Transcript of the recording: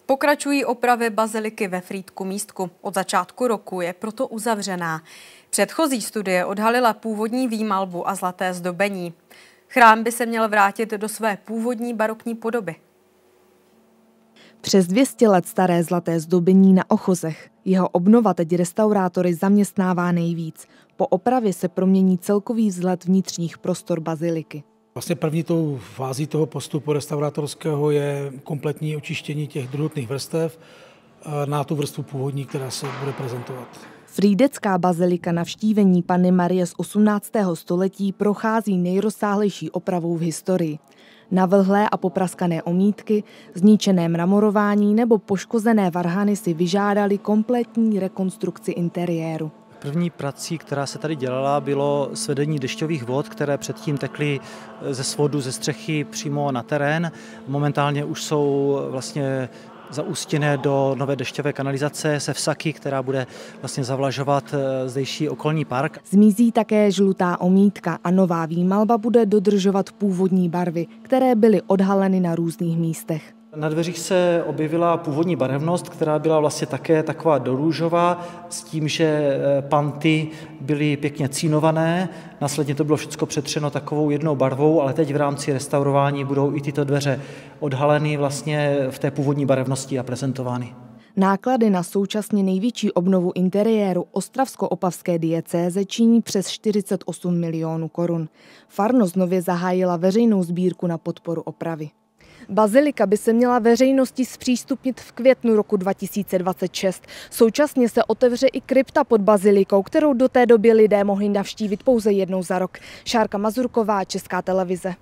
Pokračují opravy baziliky ve Frýdku-Místku. Od začátku roku je proto uzavřená. Předchozí studie odhalila původní výmalbu a zlaté zdobení. Chrám by se měl vrátit do své původní barokní podoby. Přes 200 let staré zlaté zdobení na ochozech. Jeho obnova teď restaurátory zaměstnává nejvíc. Po opravě se promění celkový vzhled vnitřních prostor baziliky. Vlastně první tou fází toho postupu restaurátorského je kompletní očištění těch druhotných vrstev na tu vrstvu původní, která se bude prezentovat. Frýdecká bazilika Navštívení Panny Marie z 18. století prochází nejrozsáhlejší opravou v historii. Navlhlé a popraskané omítky, zničené mramorování nebo poškozené varhany si vyžádali kompletní rekonstrukci interiéru. První prací, která se tady dělala, bylo svedení dešťových vod, které předtím tekly ze svodu, ze střechy přímo na terén. Momentálně už jsou vlastně zaústěné do nové dešťové kanalizace se vsaky, která bude vlastně zavlažovat zdejší okolní park. Zmizí také žlutá omítka a nová výmalba bude dodržovat původní barvy, které byly odhaleny na různých místech. Na dveřích se objevila původní barevnost, která byla vlastně také taková dorůžová, s tím, že panty byly pěkně cínované. Následně to bylo všechno přetřeno takovou jednou barvou, ale teď v rámci restaurování budou i tyto dveře odhaleny vlastně v té původní barevnosti a prezentovány. Náklady na současně největší obnovu interiéru ostravsko-opavské diecéze činí přes 48 milionů korun. Farnost nově zahájila veřejnou sbírku na podporu opravy. Bazilika by se měla veřejnosti zpřístupnit v květnu roku 2026. Současně se otevře i krypta pod bazilikou, kterou do té doby lidé mohli navštívit pouze jednou za rok. Šárka Mazurková, Česká televize.